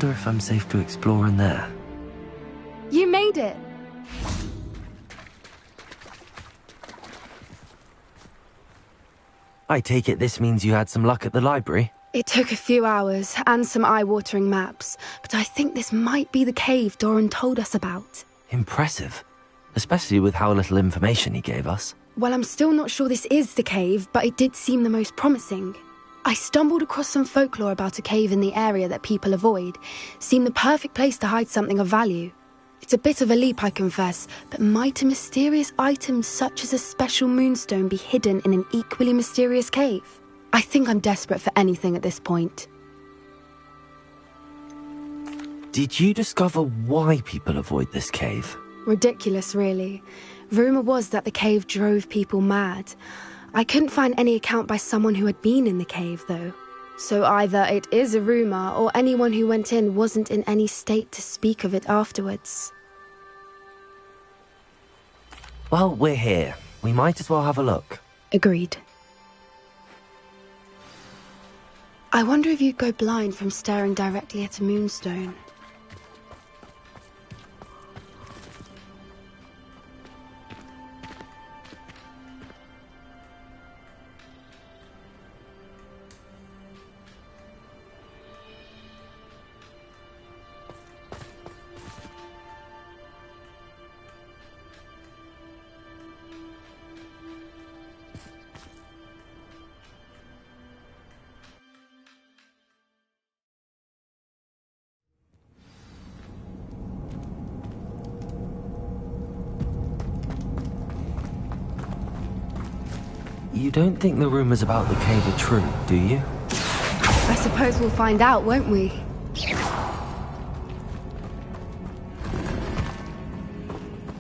wonder if I'm safe to explore in there. You made it! I take it this means you had some luck at the library? It took a few hours and some eye-watering maps, but I think this might be the cave Doran told us about. Impressive. Especially with how little information he gave us. Well, I'm still not sure this is the cave, but it did seem the most promising. I stumbled across some folklore about a cave in the area that people avoid. Seemed the perfect place to hide something of value. It's a bit of a leap, I confess, but might a mysterious item such as a special moonstone be hidden in an equally mysterious cave? I think I'm desperate for anything at this point. Did you discover why people avoid this cave? Ridiculous, really. Rumour was that the cave drove people mad. I couldn't find any account by someone who had been in the cave, though. So either it is a rumour, or anyone who went in wasn't in any state to speak of it afterwards. Well, we're here. We might as well have a look. Agreed. I wonder if you'd go blind from staring directly at a moonstone. You don't think the rumors about the cave are true, do you? I suppose we'll find out, won't we?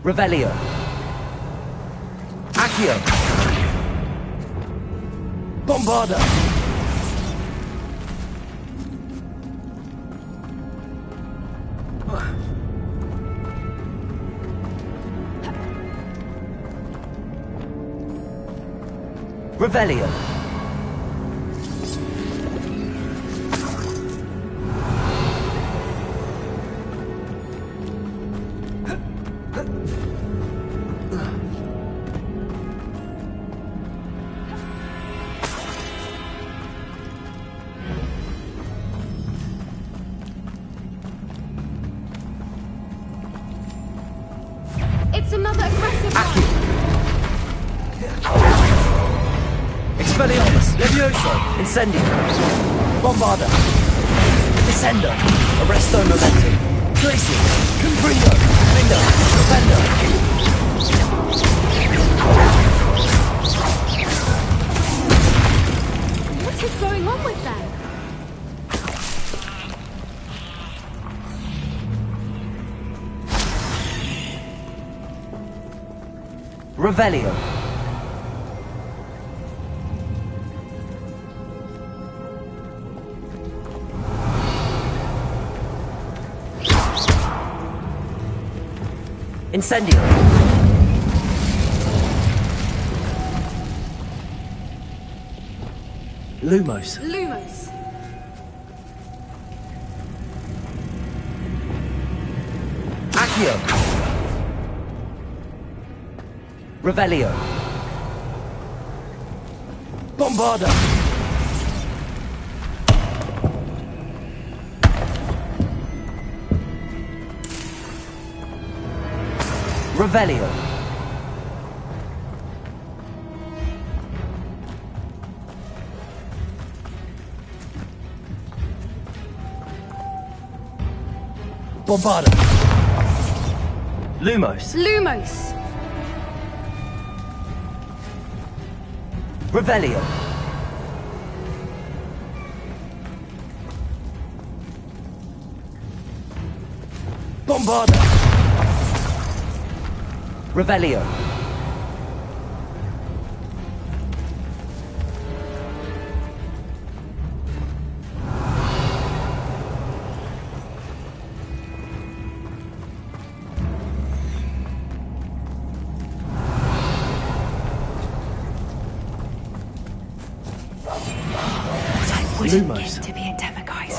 Revelio. Accio. Bombarda. Revelio. It's another aggressive one! Expelliarmus, Levioso, Incendio, Bombarda, Descendo, Arresto Momentum, Glacial, Comprendo, Lindo, Defendo. What is going on with them? Revelio. Incendio. Lumos. Lumos. Accio. Revelio. Bombarda. Revelio. Bombarda. Lumos. Lumos. Revelio. Bombarda. Revelio. Wouldn't Lumos. get to be a demiguise.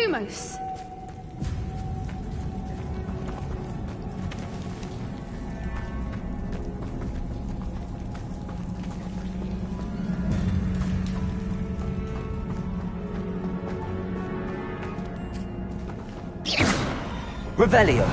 Lumos! Revelio.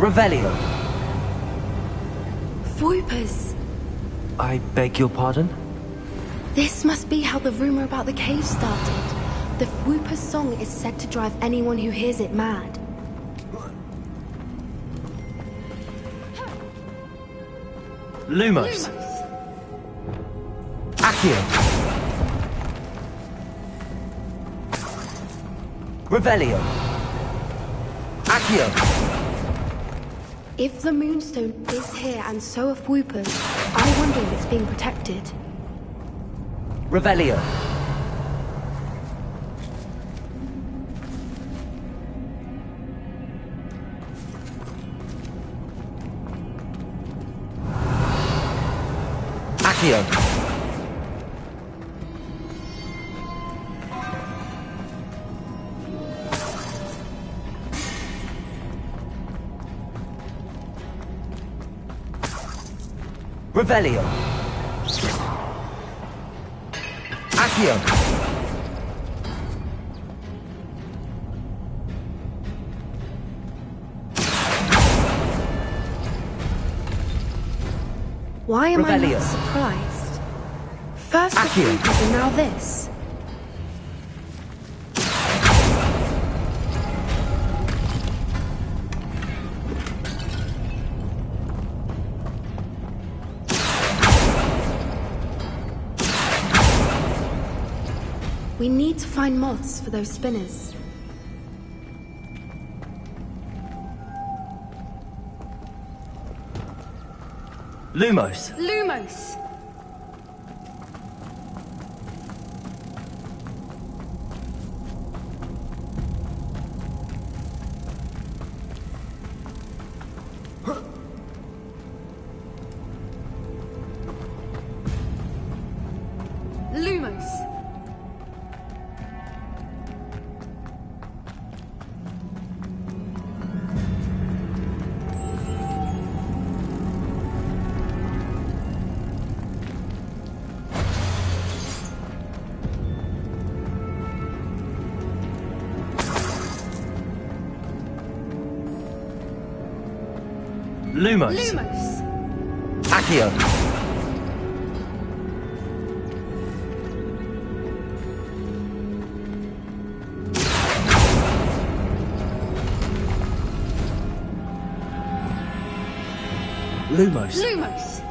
Revelio. Voipers! I beg your pardon? This must be how the rumor about the cave started. The Whooper's song is said to drive anyone who hears it mad. Lumos. Accio. Revelio. Accio. If the Moonstone is here and so are Whoopers, I wonder if it's being protected. Revelio. Accio. Revelio. Accio. Why am I Revelio. not surprised? First the Accio. Whoopers and now this. We need to find moths for those spinners. Lumos. Lumos! Lumos! Lumos. Lumos! Accio. Lumos. Lumos!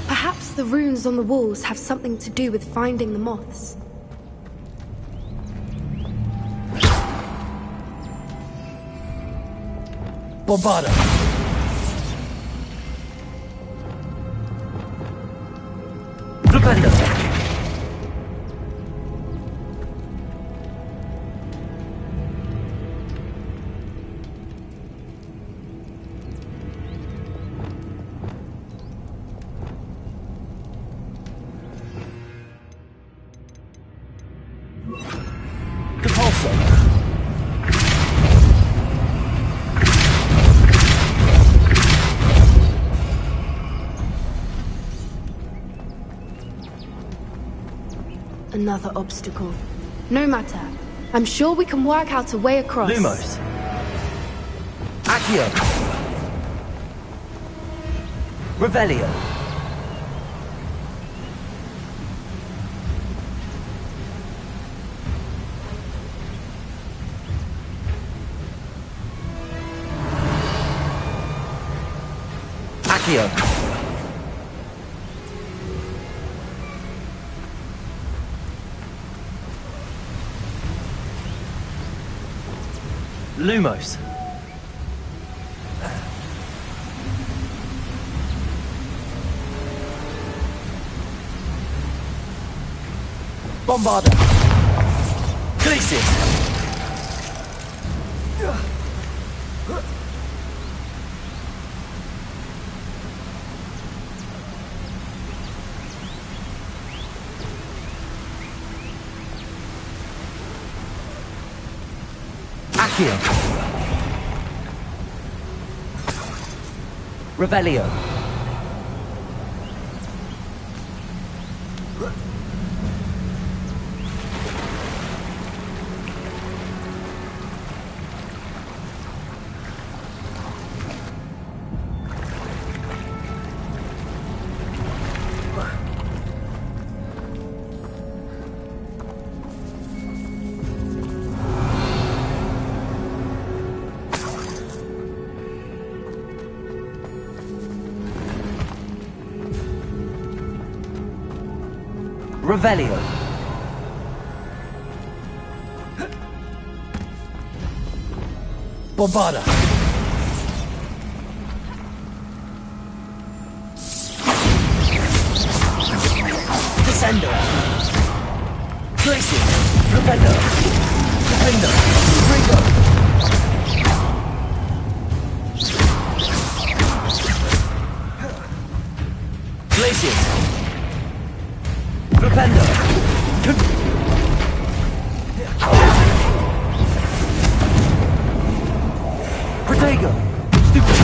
Perhaps the runes on the walls have something to do with finding the moths. Bombarda. Revelio. Repulsor. Another obstacle. No matter. I'm sure we can work out a way across. Lumos. Accio. Revelio. Accio. Lumos. Bombarda. Glacius. Accio. Revelio. Revelio. Bombarda. Descendo. Glacius. Revelio. Defender. Ringo. Glacius. Propendo! Protego! Stupid!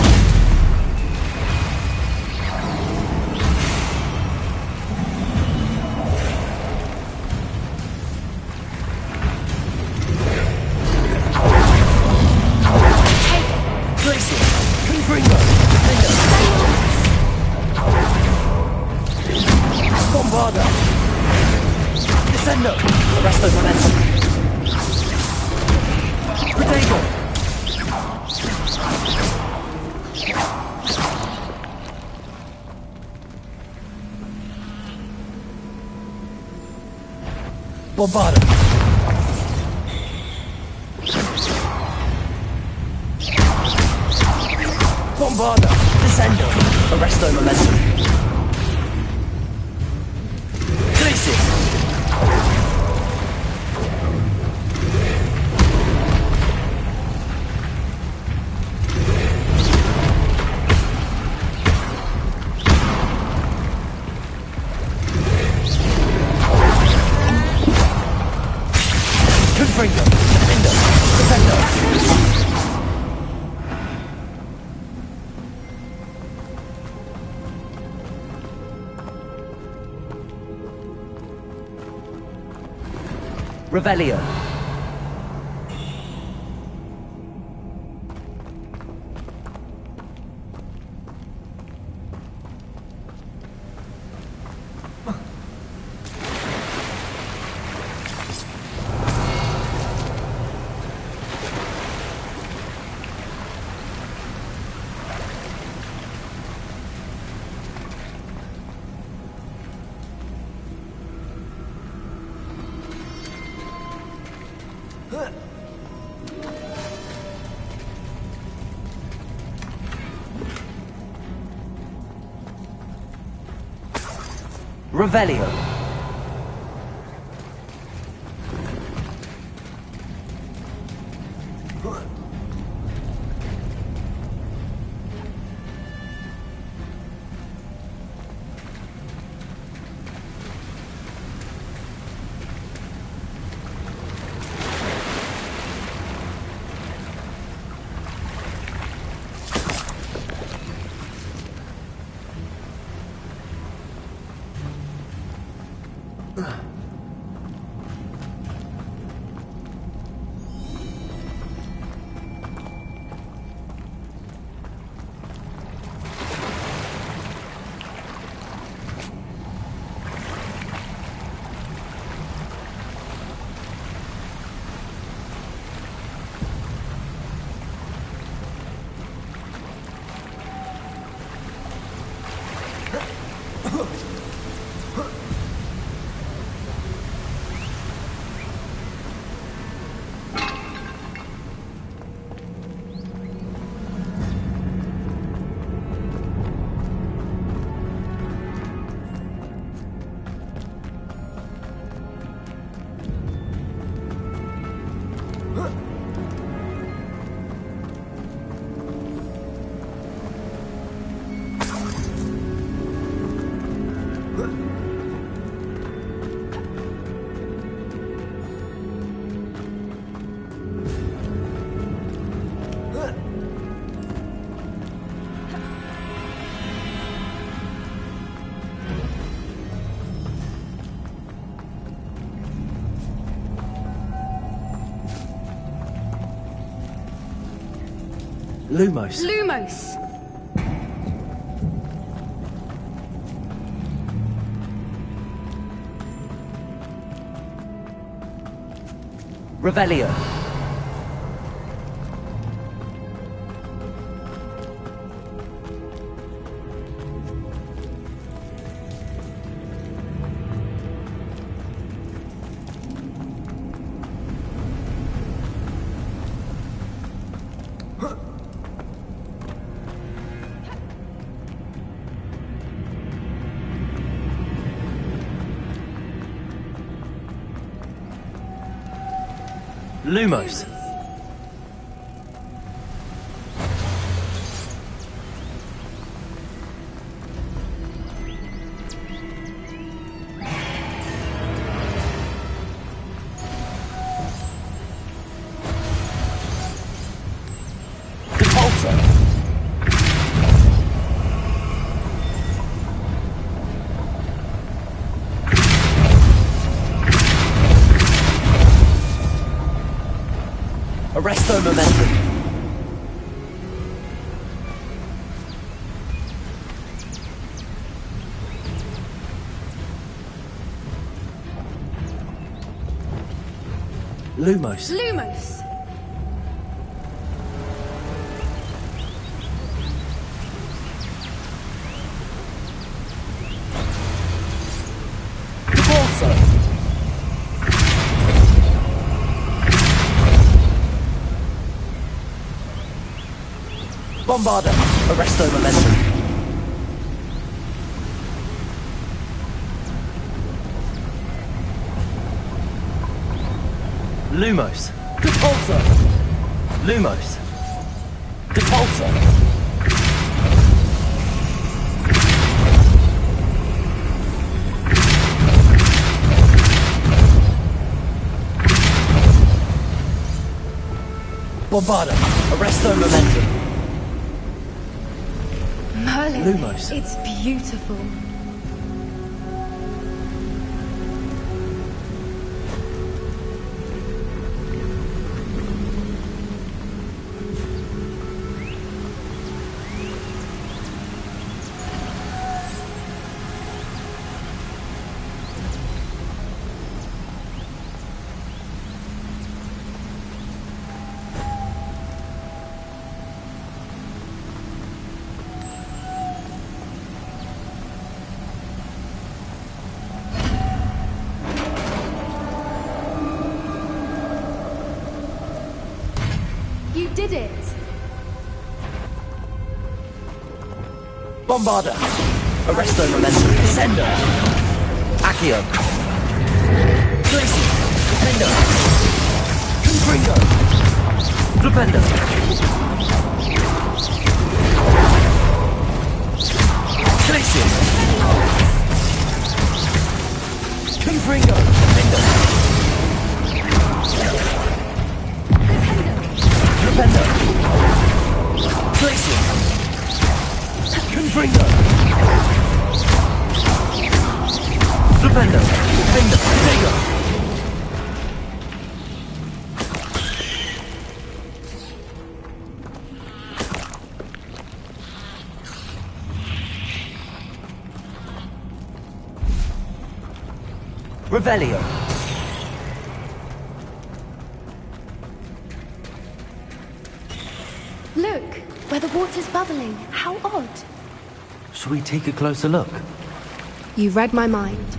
Glacier! Confringo! Defender! Bombarda! Descendo! Arresto momentum! Protego! Bombarda! Bombarda! Descendo! Arresto momentum! Glacier! Confringo! Defender! Defender! Revelio. Revelio. Lumos. Lumos! Revelio. Lumos. Arresto momentum. Lumos. Lumos! Bombarda. Arresto momentum. Lumos. Depulso. Lumos. Depulso. Bombarda. Arresto momentum. Merlin, Lumos. it's beautiful. You did it! Bombarda. Arresto momentum. Sender. Accio. Glacier. Flipendo. Confringo. Flipendo. Glacier. Confringo. Flipendo. Flipendo. Glacier. Confringo. Flipendo. Flipendo. Flipendo. Revelio. Look, where the water's bubbling. How odd. Shall we take a closer look? You read my mind.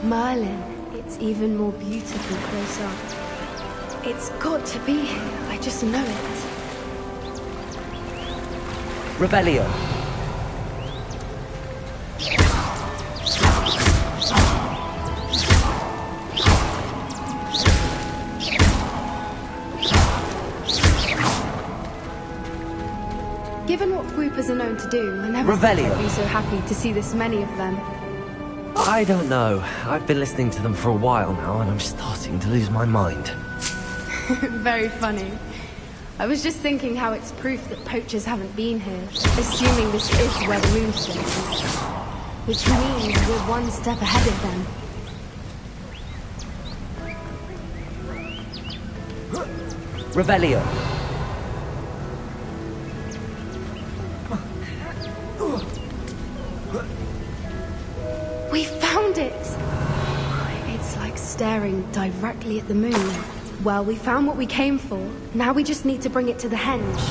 Merlin, it's even more beautiful close up. It's got to be here, I just know it. Revelio. Given what Whoopers are known to do, I never thought I'd be so happy to see this many of them. I don't know. I've been listening to them for a while now, and I'm starting to lose my mind. Very funny. I was just thinking how it's proof that poachers haven't been here, assuming this is where the moonstone is. Which means we're one step ahead of them. Revelio. We found it! It's like staring directly at the moon. Well, we found what we came for. Now we just need to bring it to the henge.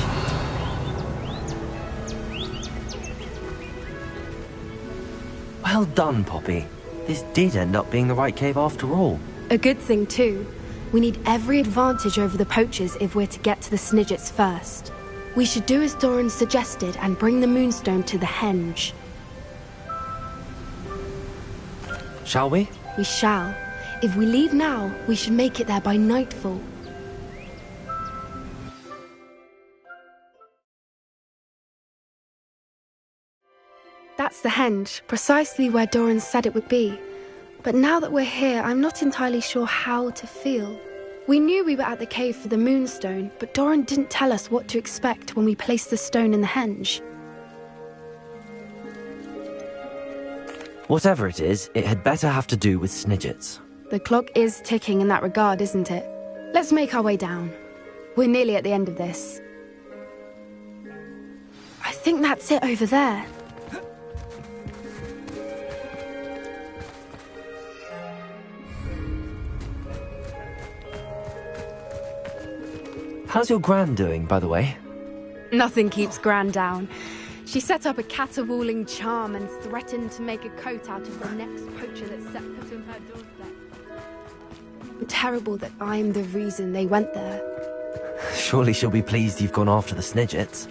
Well done, Poppy. This did end up being the right cave after all. A good thing, too. We need every advantage over the poachers if we're to get to the Snidgets first. We should do as Doran suggested and bring the moonstone to the henge. Shall we? We shall. If we leave now, we should make it there by nightfall. That's the henge, precisely where Doran said it would be. But now that we're here, I'm not entirely sure how to feel. We knew we were at the cave for the moonstone, but Doran didn't tell us what to expect when we placed the stone in the henge. Whatever it is, it had better have to do with Snidgets. The clock is ticking in that regard, isn't it? Let's make our way down. We're nearly at the end of this. I think that's it over there. How's your Gran doing, by the way? Nothing keeps Gran down. She set up a caterwauling charm and threatened to make a coat out of the next poacher that set foot on her doorstep. Terrible that I'm the reason they went there. Surely she'll be pleased you've gone after the Snidgets.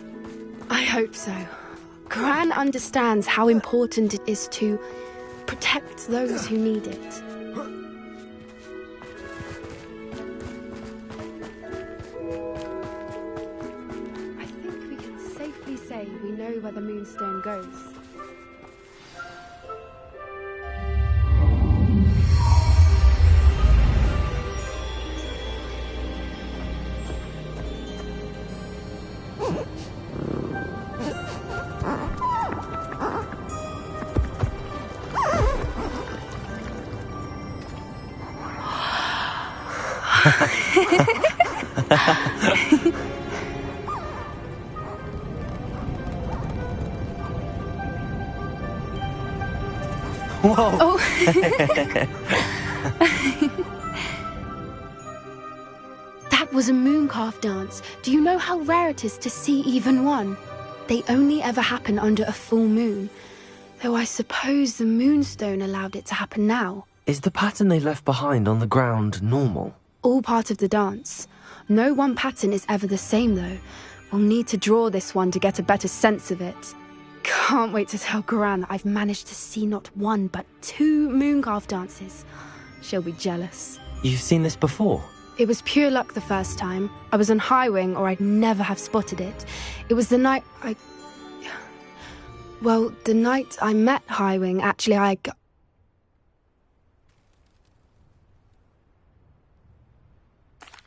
I hope so. Gran understands how important it is to protect those who need it. I think we can safely say we know where the moonstone goes. Whoa! Oh. That was a mooncalf dance. Do you know how rare it is to see even one? They only ever happen under a full moon. Though I suppose the moonstone allowed it to happen now. Is the pattern they left behind on the ground normal? All part of the dance. No one pattern is ever the same, though. We'll need to draw this one to get a better sense of it. Can't wait to tell Gran that I've managed to see not one, but 2 mooncalf dances. She'll be jealous. You've seen this before? It was pure luck the first time. I was on Highwing, or I'd never have spotted it. It was the night Well, the night I met Highwing, actually,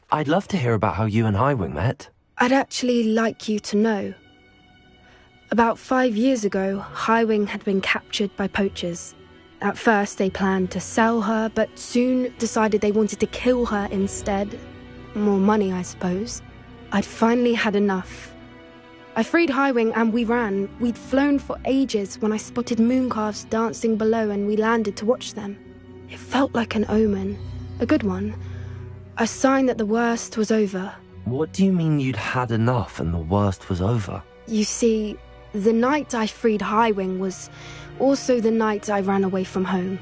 I'd love to hear about how you and Highwing met. I'd actually like you to know. About 5 years ago, Highwing had been captured by poachers. At first, they planned to sell her, but soon decided they wanted to kill her instead. More money, I suppose. I'd finally had enough. I freed Highwing and we ran. We'd flown for ages when I spotted mooncalves dancing below and we landed to watch them. It felt like an omen. A good one. A sign that the worst was over. What do you mean you'd had enough and the worst was over? You see, the night I freed Highwing was also the night I ran away from home.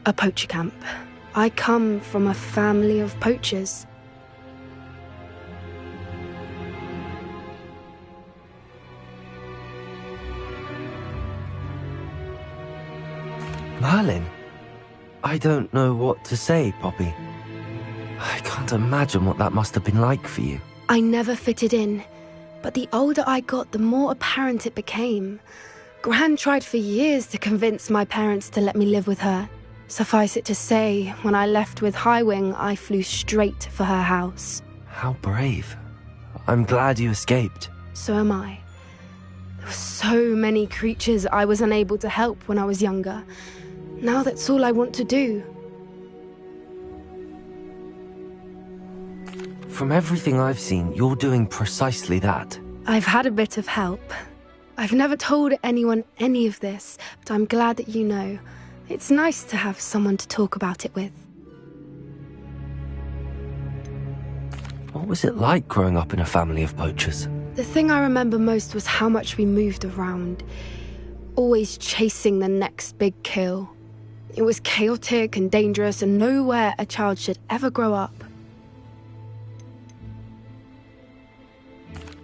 A poacher camp. I come from a family of poachers. Merlin? I don't know what to say, Poppy. I can't imagine what that must have been like for you. I never fitted in, but the older I got, the more apparent it became. Gran tried for years to convince my parents to let me live with her. Suffice it to say, when I left with Highwing, I flew straight for her house. How brave. I'm glad you escaped. So am I. There were so many creatures I was unable to help when I was younger. Now that's all I want to do. From everything I've seen, you're doing precisely that. I've had a bit of help. I've never told anyone any of this, but I'm glad that you know. It's nice to have someone to talk about it with. What was it like growing up in a family of poachers? The thing I remember most was how much we moved around, always chasing the next big kill. It was chaotic and dangerous, and nowhere a child should ever grow up.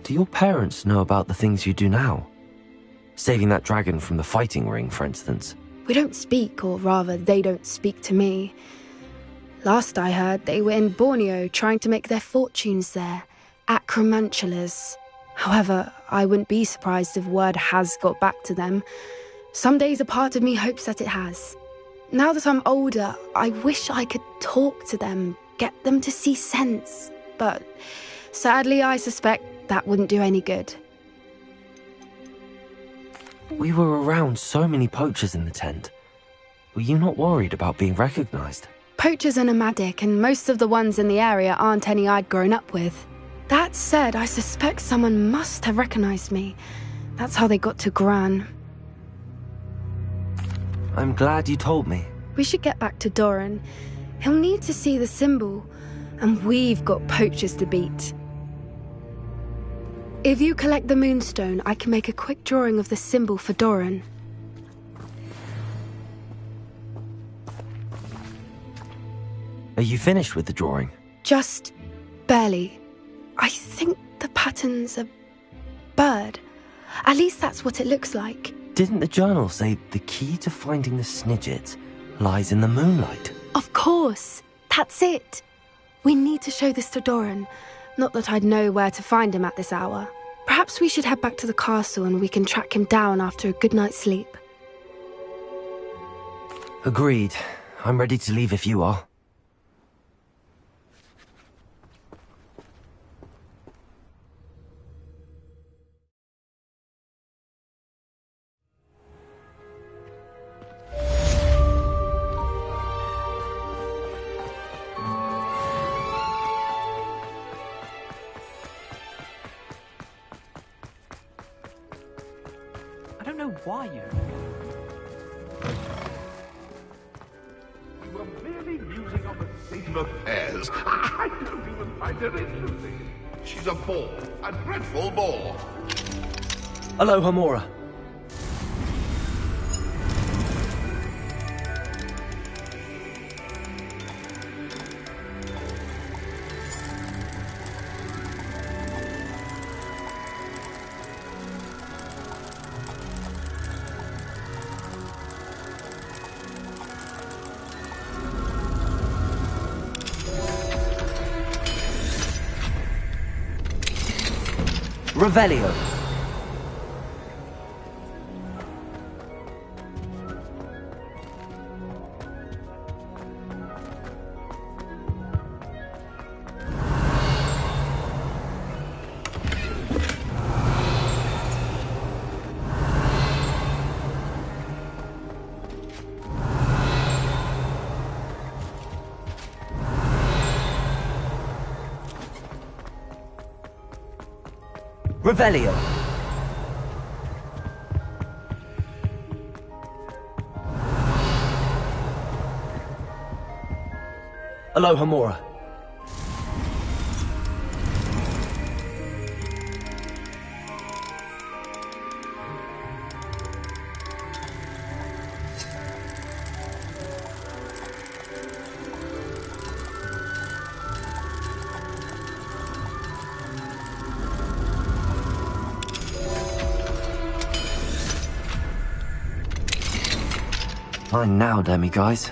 Do your parents know about the things you do now? Saving that dragon from the fighting ring, for instance. We don't speak, or rather, they don't speak to me. Last I heard, they were in Borneo trying to make their fortunes there, acromantulas. However, I wouldn't be surprised if word has got back to them. Some days a part of me hopes that it has. Now that I'm older, I wish I could talk to them, get them to see sense. But sadly, I suspect that wouldn't do any good. We were around so many poachers in the tent. Were you not worried about being recognized? Poachers are nomadic, and most of the ones in the area aren't any I'd grown up with. That said, I suspect someone must have recognized me. That's how they got to Gran. I'm glad you told me. We should get back to Doran. He'll need to see the symbol, and we've got poachers to beat. If you collect the moonstone, I can make a quick drawing of the symbol for Doran. Are you finished with the drawing? Just barely. I think the pattern's a bird. At least that's what it looks like. Didn't the journal say the key to finding the Snidget lies in the moonlight? Of course. That's it. We need to show this to Doran. Not that I'd know where to find him at this hour. Perhaps we should head back to the castle and we can track him down after a good night's sleep. Agreed. I'm ready to leave if you are. I don't know why you... We were merely musing on the state of affairs. I don't even find her interesting. She's a bore, a dreadful bore. Aloha, Mora. Revelio. Revelio. Aloha, Mora. Fine now, demi-guys.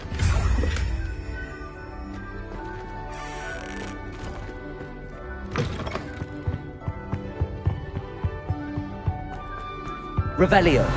Revelio.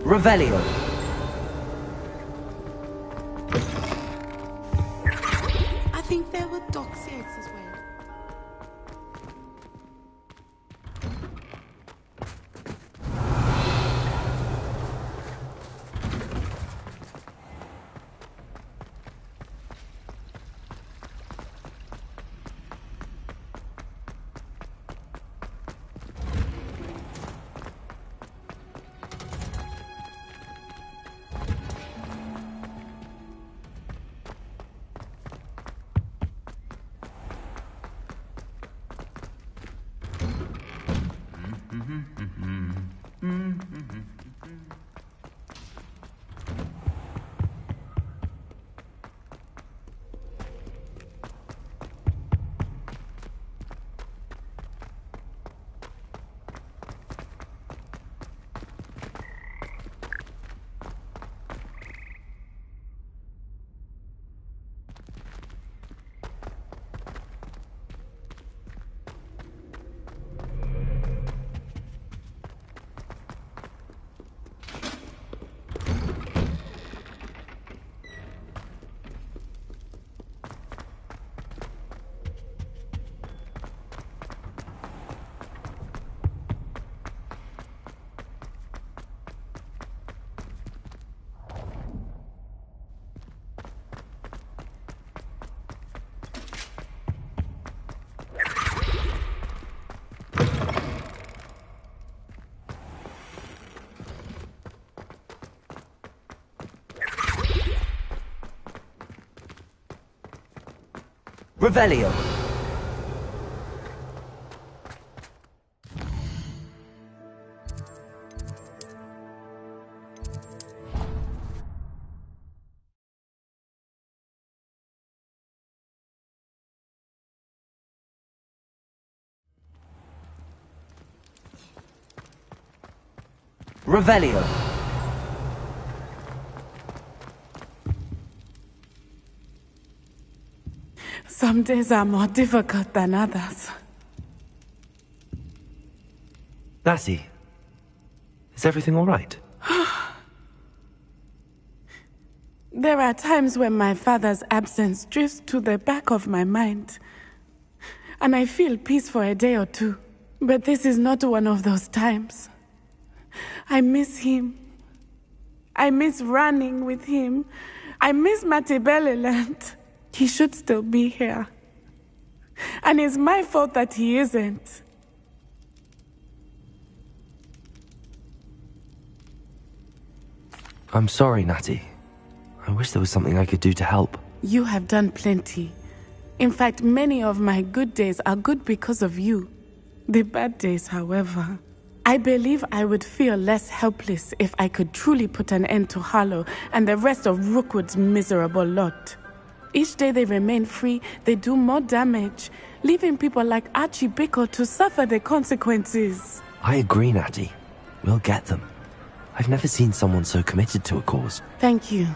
Revelio. I think there were dogs eggs as well. Revelio. Revelio. Some days are more difficult than others. Lassie, is everything all right? There are times when my father's absence drifts to the back of my mind, and I feel peace for a day or two. But this is not one of those times. I miss him. I miss running with him. I miss Matibeleland. He should still be here. And it's my fault that he isn't. I'm sorry, Natty. I wish there was something I could do to help. You have done plenty. In fact, many of my good days are good because of you. The bad days, however, I believe I would feel less helpless if I could truly put an end to Harlow and the rest of Rookwood's miserable lot. Each day they remain free, they do more damage, leaving people like Archie Bickle to suffer the consequences. I agree, Natty. We'll get them. I've never seen someone so committed to a cause. Thank you.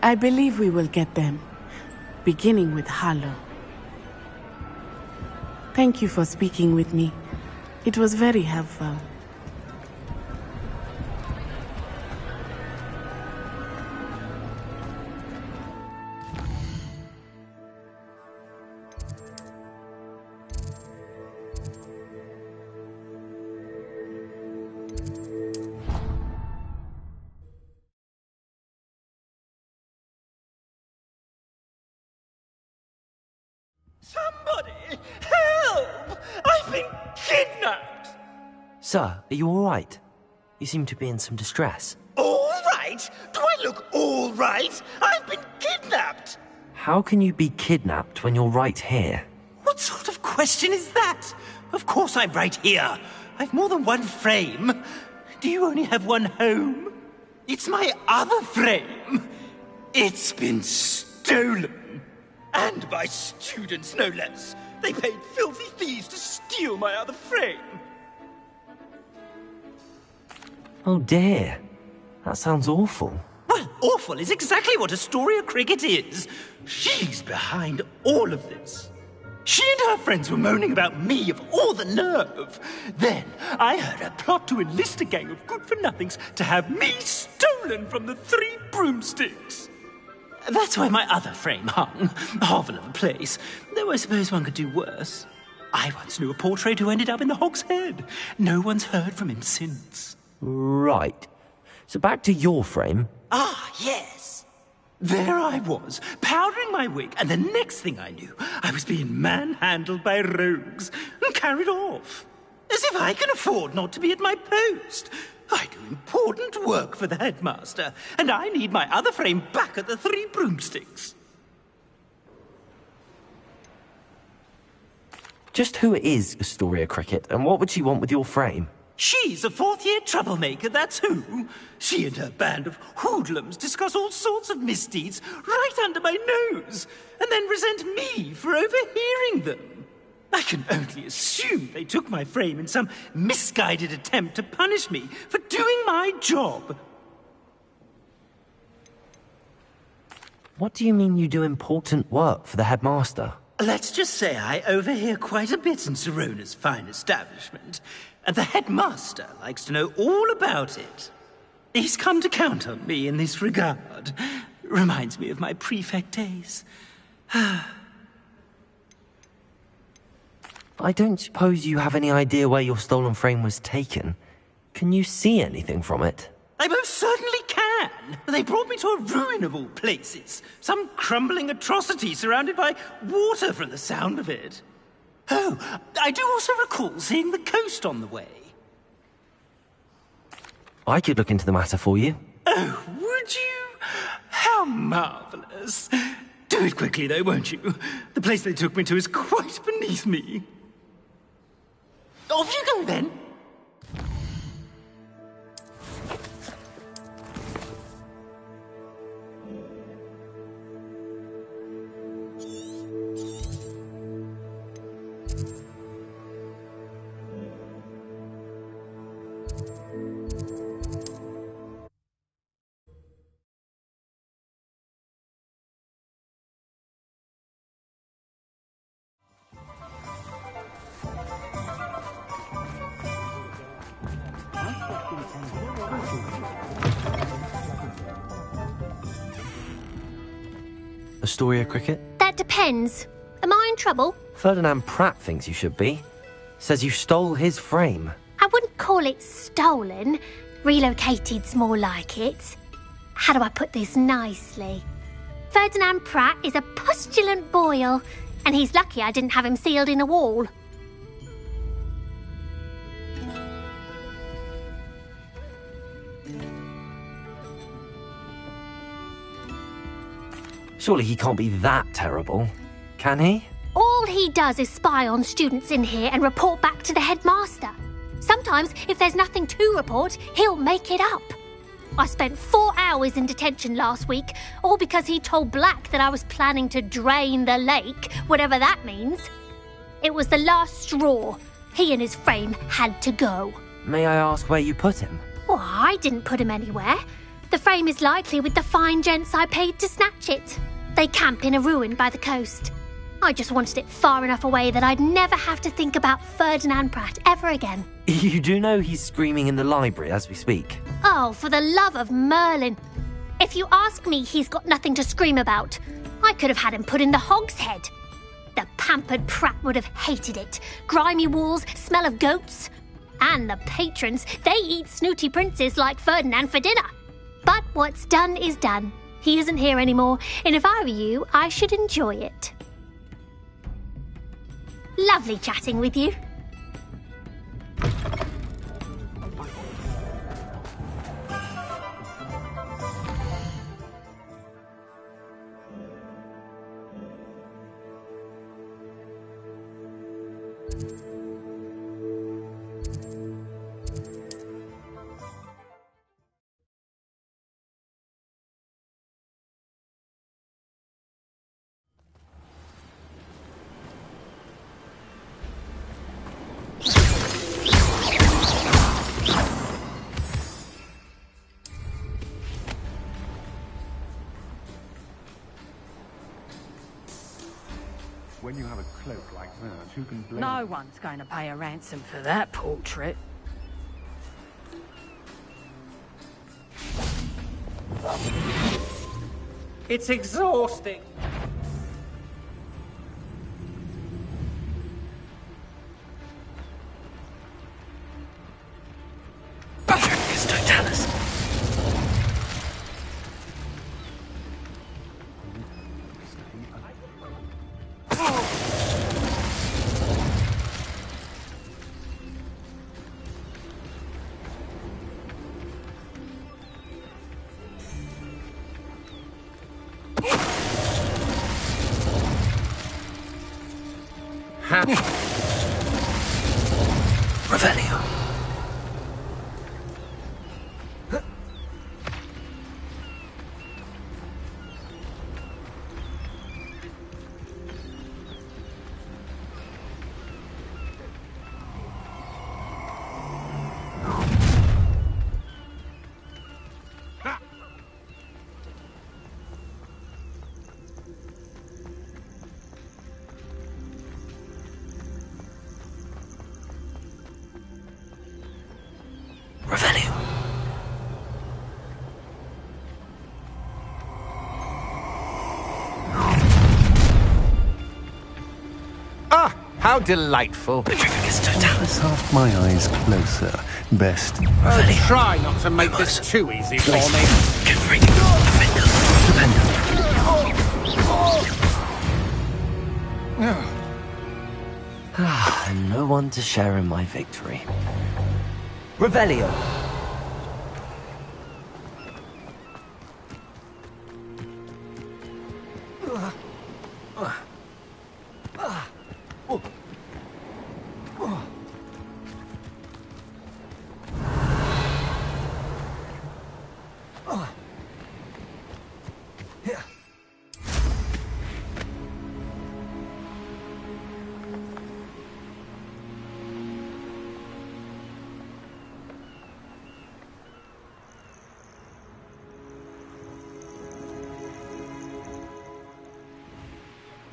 I believe we will get them, beginning with Harlow. Thank you for speaking with me. It was very helpful. Somebody! Help! I've been kidnapped! Sir, are you all right? You seem to be in some distress. All right? Do I look all right? I've been kidnapped! How can you be kidnapped when you're right here? What sort of question is that? Of course I'm right here. I've more than one frame. Do you only have one home? It's my other frame. It's been stolen. And by students, no less. They paid filthy thieves to steal my other frame. Oh dear. That sounds awful. Well, awful is exactly what Astoria Cricket is. She's behind all of this. She and her friends were moaning about me of all the nerve. Then I heard her plot to enlist a gang of good-for-nothings to have me stolen from the Three Broomsticks. That's where my other frame hung. A hovel of a place, though I suppose one could do worse. I once knew a portrait who ended up in the Hog's Head. No one's heard from him since. Right. So back to your frame. Ah, yes. There I was, powdering my wig, and the next thing I knew, I was being manhandled by rogues and carried off. As if I can afford not to be at my post. I do important work for the headmaster, and I need my other frame back at the Three Broomsticks. Just who is Astoria Cricket, and what would she want with your frame? She's a fourth-year troublemaker, that's who. She and her band of hoodlums discuss all sorts of misdeeds right under my nose, and then resent me for overhearing them. I can only assume they took my frame in some misguided attempt to punish me for doing my job. What do you mean you do important work for the headmaster? Let's just say I overhear quite a bit in Serona's fine establishment, and the headmaster likes to know all about it. He's come to count on me in this regard. Reminds me of my prefect days. I don't suppose you have any idea where your stolen frame was taken. Can you see anything from it? I most certainly can. They brought me to a ruin of all places. Some crumbling atrocity surrounded by water from the sound of it. Oh, I do also recall seeing the coast on the way. I could look into the matter for you. Oh, would you? How marvelous. Do it quickly, though, won't you? The place they took me to is quite beneath me. Off you go, then. Astoria Cricket? That depends. Am I in trouble? Ferdinand Pratt thinks you should be. Says you stole his frame. I wouldn't call it stolen. Relocated's more like it. How do I put this nicely? Ferdinand Pratt is a postulant boil, and he's lucky I didn't have him sealed in a wall. Surely he can't be that terrible, can he? All he does is spy on students in here and report back to the headmaster. Sometimes, if there's nothing to report, he'll make it up. I spent 4 hours in detention last week, all because he told Black that I was planning to drain the lake, whatever that means. It was the last straw. He and his frame had to go. May I ask where you put him? Well, I didn't put him anywhere. The frame is likely with the fine gents I paid to snatch it. They camp in a ruin by the coast. I just wanted it far enough away that I'd never have to think about Ferdinand Pratt ever again. You do know he's screaming in the library as we speak. Oh, for the love of Merlin. If you ask me, he's got nothing to scream about. I could have had him put in the Hog's Head. The pampered Pratt would have hated it. Grimy walls, smell of goats. And the patrons, they eat snooty princes like Ferdinand for dinner. But what's done is done. He isn't here anymore, and if I were you, I should enjoy it. Lovely chatting with you. No one's going to pay a ransom for that portrait. It's exhausting. Patricus Totalis. Revelio. Revelio. Ah, how delightful. Patricus Totalis. Cast my eyes closer. Best. Revelio. Try not to make this too easy for me. Confringo. Defender. Dependent. And no one to share in my victory. Revelio.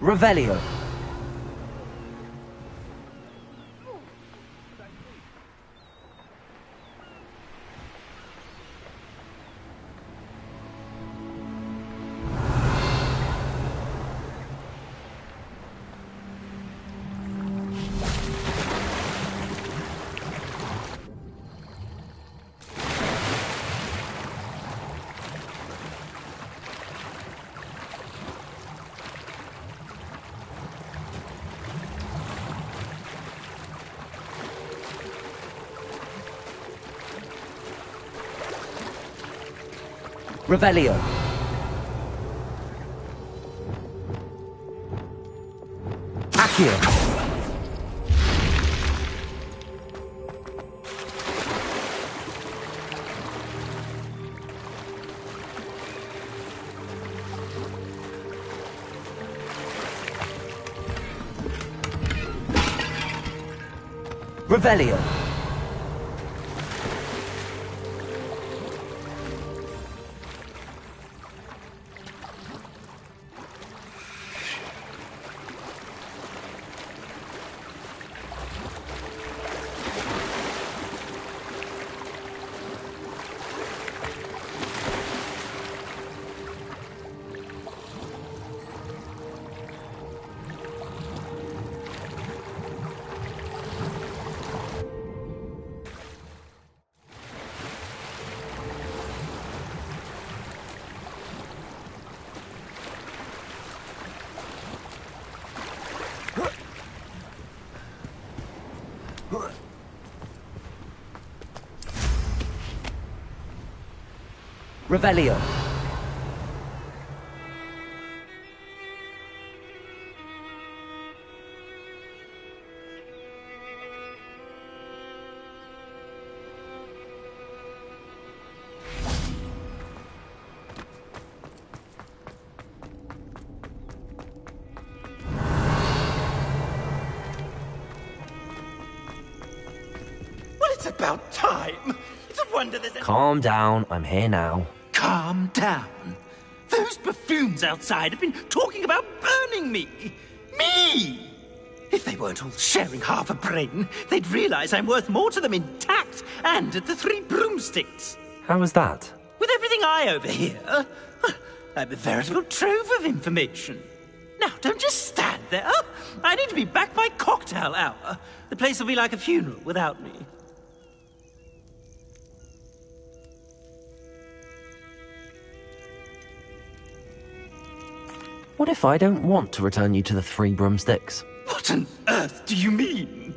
Revelio. Revelio. Accio. Revelio. Revelio. Well, it's about time. It's a wonder there's... Calm down, I'm here now. Calm down. Those buffoons outside have been talking about burning me. Me! If they weren't all sharing half a brain, they'd realize I'm worth more to them intact and at the Three Broomsticks. How was that? With everything I overhear, I'm a veritable trove of information. Now, don't just stand there. I need to be back by cocktail hour. The place will be like a funeral without me. What if I don't want to return you to the Three Broomsticks? What on earth do you mean?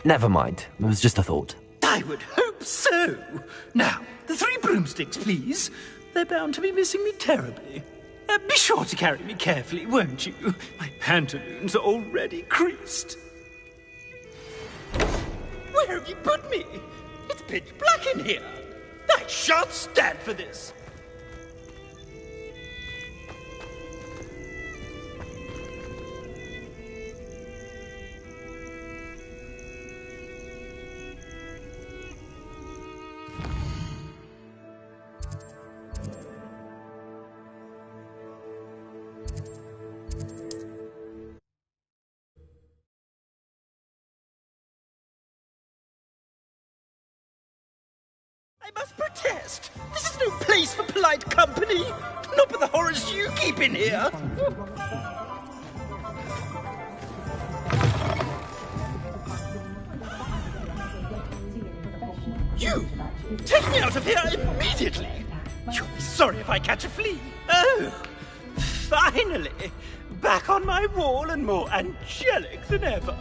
Never mind. It was just a thought. I would hope so. Now, the Three Broomsticks, please. They're bound to be missing me terribly. Be sure to carry me carefully, won't you? My pantaloons are already creased. Where have you put me? It's pitch black in here. I shan't stand for this. I must protest. This is no place for polite company. Not with the horrors you keep in here. You! Take me out of here immediately! You'll be sorry if I catch a flea. Oh, finally! Back on my wall and more angelic than ever.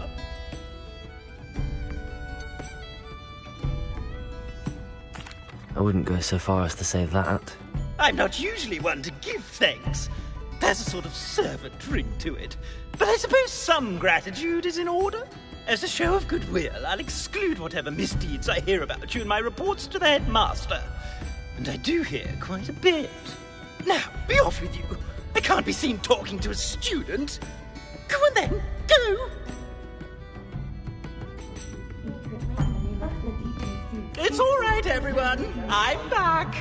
I wouldn't go so far as to say that. I'm not usually one to give thanks. There's a sort of servant ring to it. But I suppose some gratitude is in order. As a show of goodwill, I'll exclude whatever misdeeds I hear about you in my reports to the headmaster. And I do hear quite a bit. Now, be off with you. I can't be seen talking to a student. Go on then, go! It's all right, everyone. I'm back.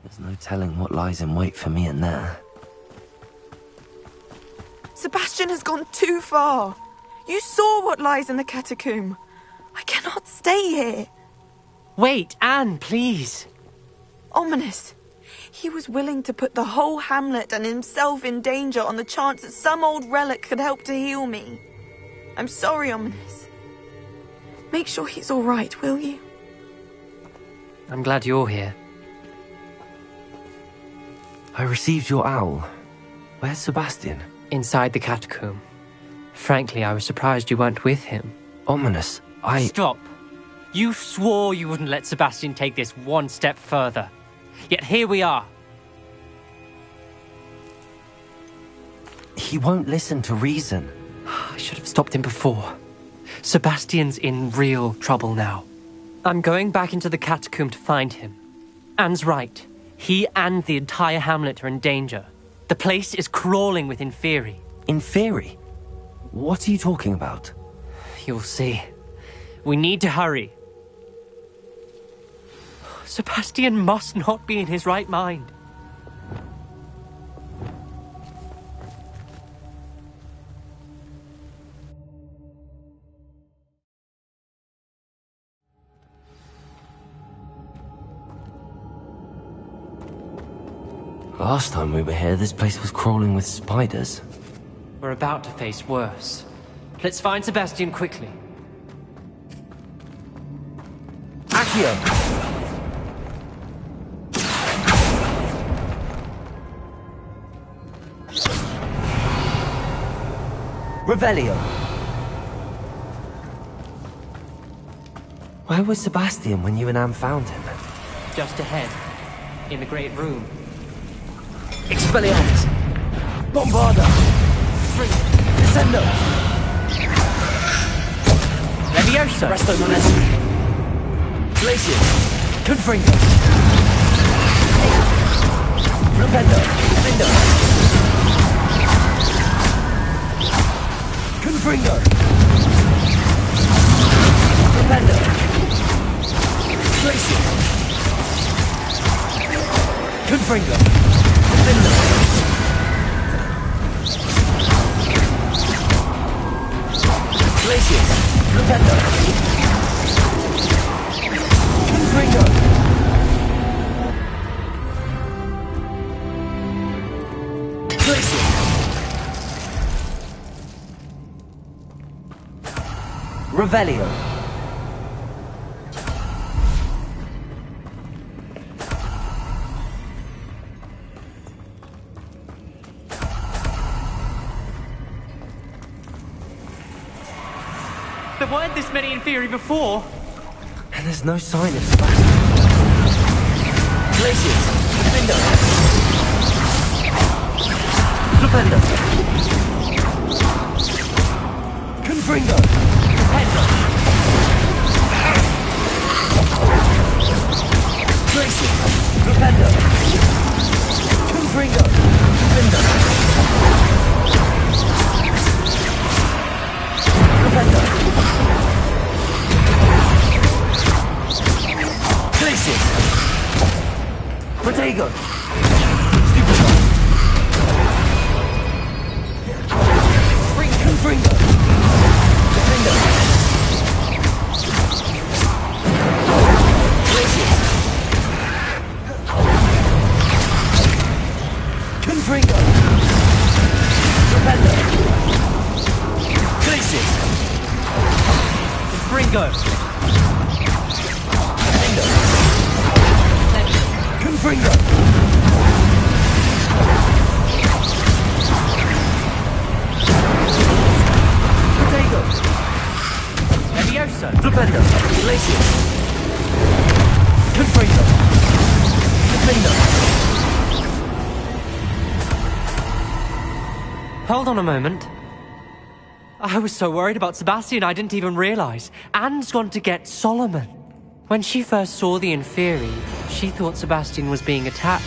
There's no telling what lies in wait for me in there. Sebastian has gone too far. You saw what lies in the catacomb. I cannot stay here. Wait, Anne, please. Ominous. He was willing to put the whole hamlet and himself in danger on the chance that some old relic could help to heal me. I'm sorry, Ominous. Make sure he's all right, will you? I'm glad you're here. I received your owl. Where's Sebastian? Inside the catacomb. Frankly, I was surprised you weren't with him. Ominous, Stop. You swore you wouldn't let Sebastian take this one step further. Yet here we are. He won't listen to reason. I should have stopped him before. Sebastian's in real trouble now. I'm going back into the catacomb to find him. Anne's right. He and the entire hamlet are in danger. The place is crawling with Inferi. Inferi? What are you talking about? You'll see. We need to hurry. Sebastian must not be in his right mind. Last time we were here, this place was crawling with spiders. We're about to face worse. Let's find Sebastian quickly. Accio! Revelio! Where was Sebastian when you and Anne found him? Just ahead, in the great room. Expelliarmus! Bombarda! Descendo! Leviosa! Presto non es... Glacius! Confringo! Flipendo! Lindo! Confringo! Flipendo! Glacius! Confringo! Lindo! Glacius! Flipendo! Confringo! Glacius! Revelio! There weren't this many in theory before. And there's no sign of Sebastian. Glacius! Defendo! Flipendo! Confringo! Defendo! Glacius! Flipendo! Confringo! Defendo! Flipendo! Glacius! Protego! Stupefy! Confringo! Defendo! Glacius! Confringo! Defendo! Glacius! Ringo! Defendo! Confringo! Protego! Leviosa! Flipendo! Glacius! Confringo! Defendo! Hold on a moment. I was so worried about Sebastian I didn't even realize. Anne's gone to get Solomon. When she first saw the Inferi, she thought Sebastian was being attacked.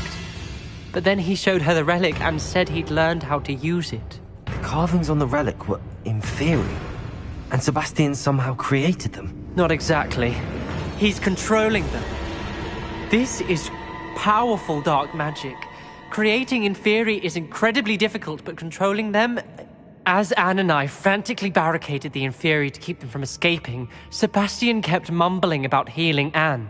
But then he showed her the relic and said he'd learned how to use it. The carvings on the relic were Inferi, and Sebastian somehow created them. Not exactly. He's controlling them. This is powerful dark magic. Creating Inferi is incredibly difficult, but controlling them... As Anne and I frantically barricaded the Inferi to keep them from escaping, Sebastian kept mumbling about healing Anne.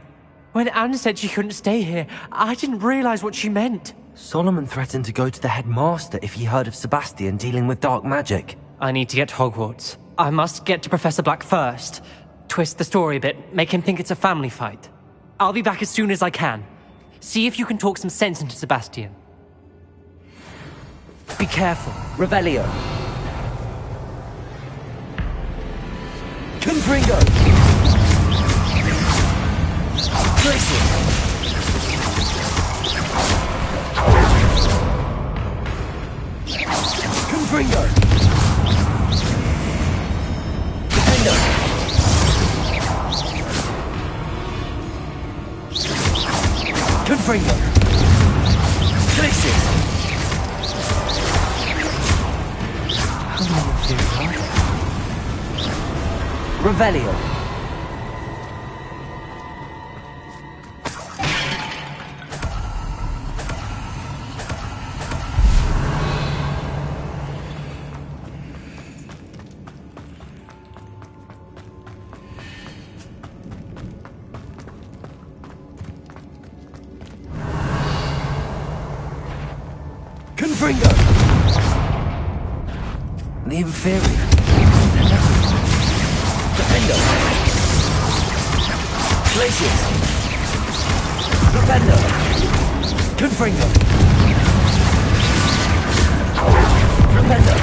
When Anne said she couldn't stay here, I didn't realize what she meant. Solomon threatened to go to the headmaster if he heard of Sebastian dealing with dark magic. I need to get to Hogwarts. I must get to Professor Black first. Twist the story a bit, make him think it's a family fight. I'll be back as soon as I can. See if you can talk some sense into Sebastian. Be careful. Revelio. Confringo! Glacius! Confringo! Defendo! Confringo! Glacius! How many of you are there? Revelio. Confringo. The Inferi. Defendo! Glacius! Defendo! Confringo! Defendo!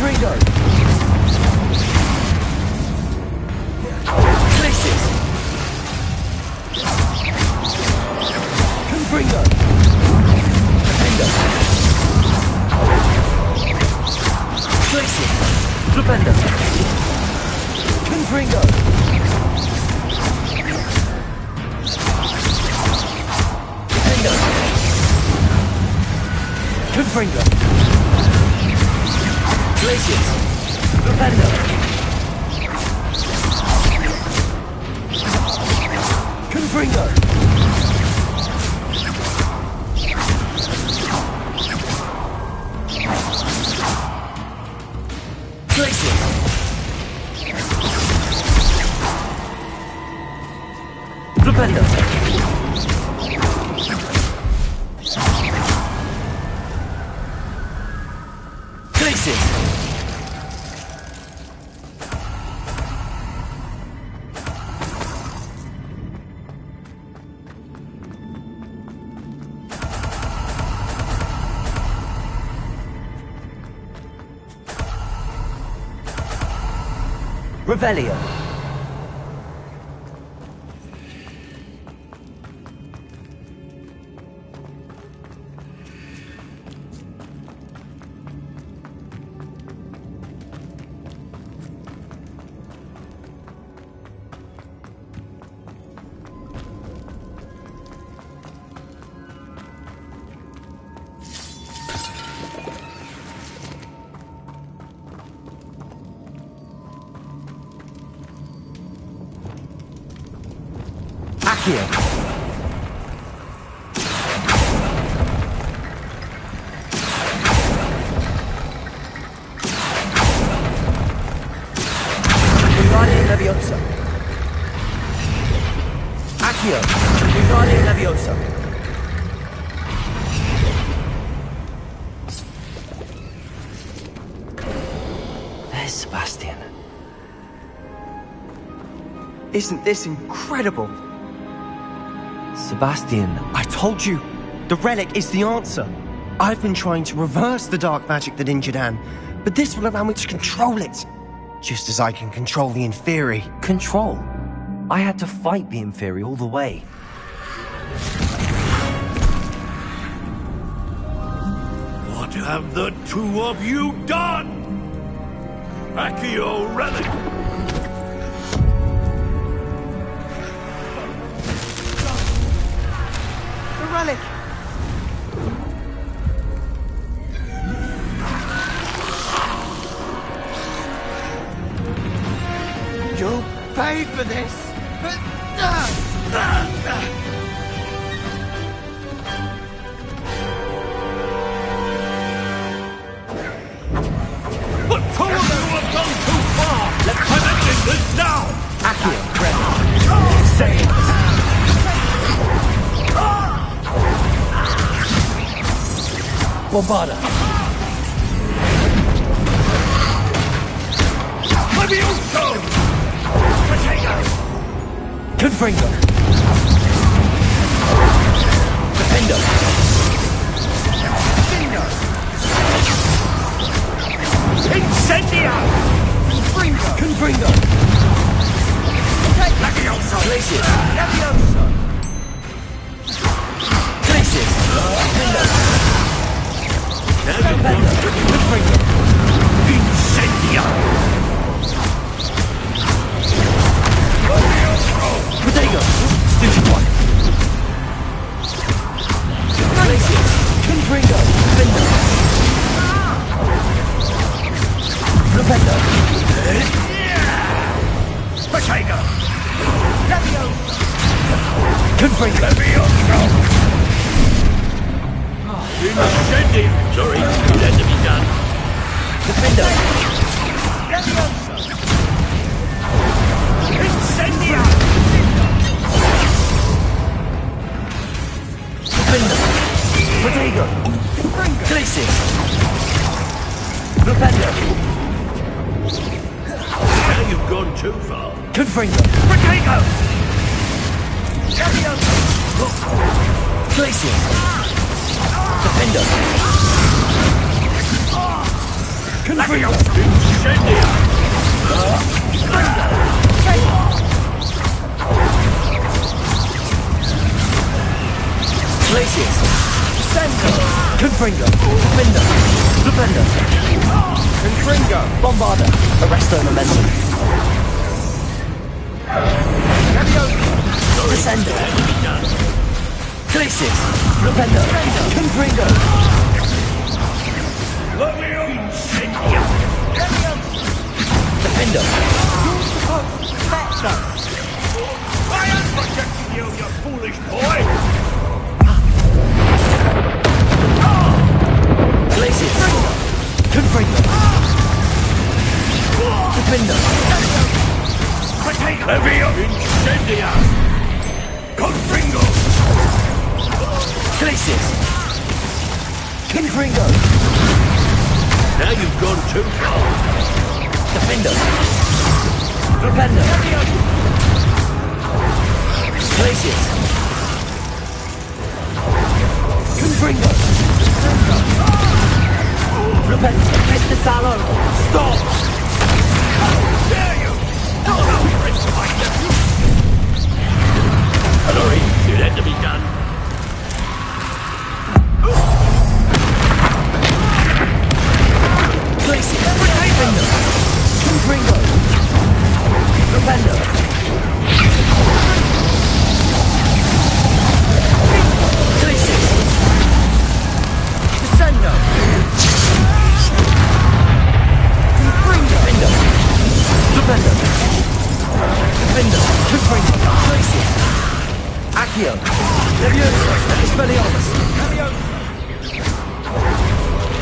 Confringo! Glacius! Confringo! Defender! Glacius! Defender! Confringo! Defender! Confringo! Glacius! Defender! Confringo! Glacius! Defender! Glacius! Revelio. Accio. Wingardium Leviosa. Accio. Wingardium Leviosa. There's Sebastian. Isn't this incredible? Sebastian. I told you, the relic is the answer. I've been trying to reverse the dark magic that injured Anne, but this will allow me to control it. Just as I can control the Inferi. Control? I had to fight the Inferi all the way. What have the two of you done? Accio relic! Relic! You'll pay for this! But... But two of you have gone too far! Let's finish this now! Accio, Save! Bombarda! Levioso! Potato! Confringo! Defender! Bingo! Incendio! Confringo! Levioso! Glacius! Levioso! Glacius! Defender! Confringo! Incendio! Potato! Stupid one! Glacius! Confringo! Defender! Defender! Potato! Levioso! Confringo! Levioso! Incendio! Sorry, it had to be done. Defender! Levioso! Incendio! Defender! Potato! Glacius! Defender! Now you've gone too far. Confringo! Potato! Levioso! Glacius! Defender! Confringo! Glacius! Descender! Confringo! Defender! Defender! Confringo! Bombarder! Arresto Momentum! Descender! Glacius! Defender! Confringo! Defender! I am protecting you, you foolish boy! Glacius! Confringo! Defender! Levio Incendia! Confringo! Glacius! Confringo! Now you've gone too far. Defender! Defender! Glacius! Confringo! Defender! Mr. Sallow! Stop! How dare you! No, Prince, my nephew! Hillary, it had to be done. Glacius! Defender! Confringo! Defender! Glacius! Descendo! Confringo! Defender! Defender! Confringo! Glacius! Accio! Leviosa! Expelliarmus!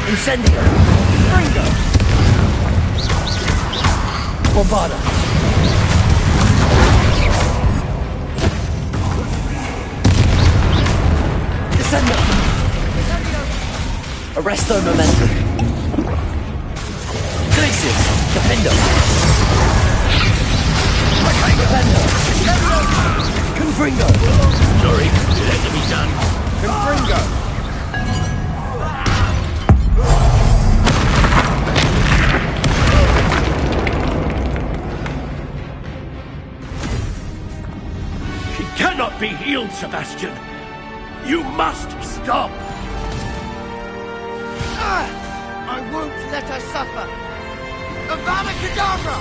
Incendio! Confringo! Bombarda! Descendo! Arresto Momentum! Glacius! Defender! Defender! Confringo! Sorry, it had to be done. Confringo! He cannot be healed, Sebastian. You must stop. I won't let her suffer! Avada Kedavra!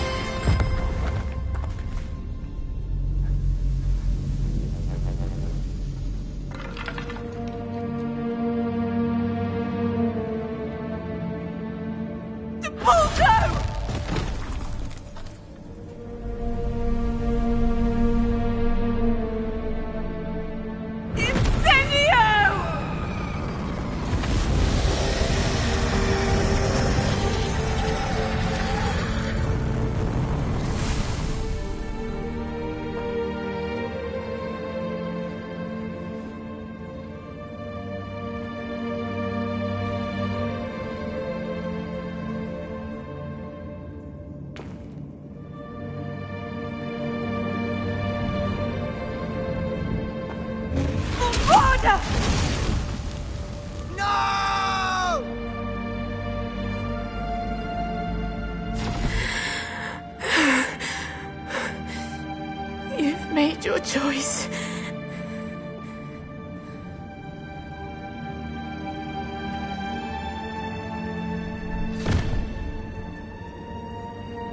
You've made your choice.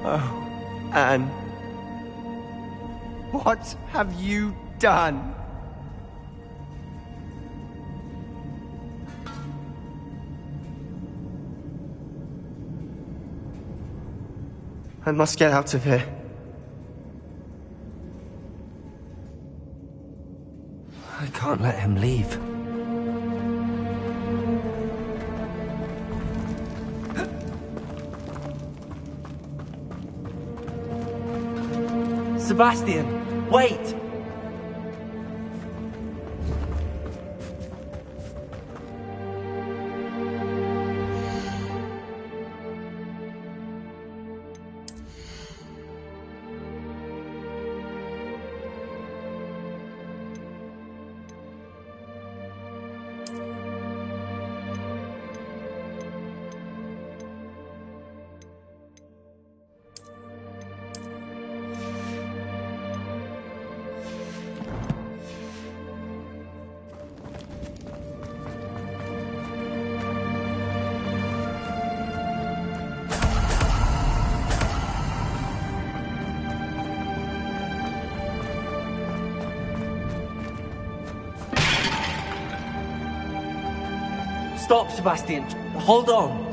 Oh, Anne. What have you done? I must get out of here. I can't let him leave. Sebastian, wait! Stop, Sebastian. Hold on.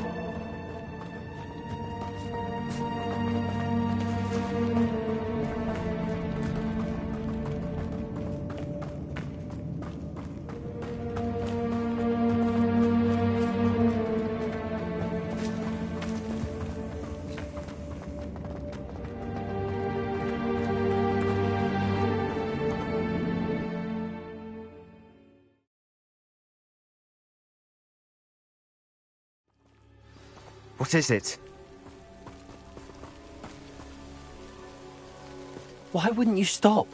What is it? Why wouldn't you stop?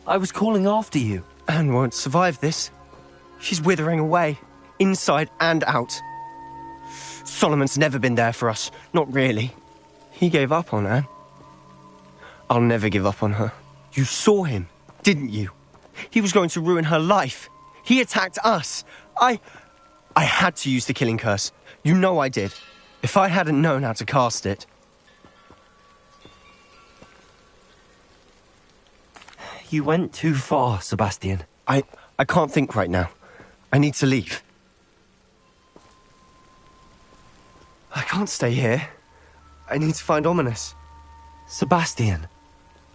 I was calling after you. Anne won't survive this. She's withering away, inside and out. Solomon's never been there for us, not really. He gave up on Anne. I'll never give up on her. You saw him, didn't you? He was going to ruin her life. He attacked us. I had to use the killing curse. You know I did. If I hadn't known how to cast it... You went too far, Sebastian. I can't think right now. I need to leave. I can't stay here. I need to find Ominous. Sebastian.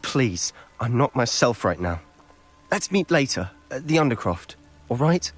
Please, I'm not myself right now. Let's meet later, at the Undercroft, all right?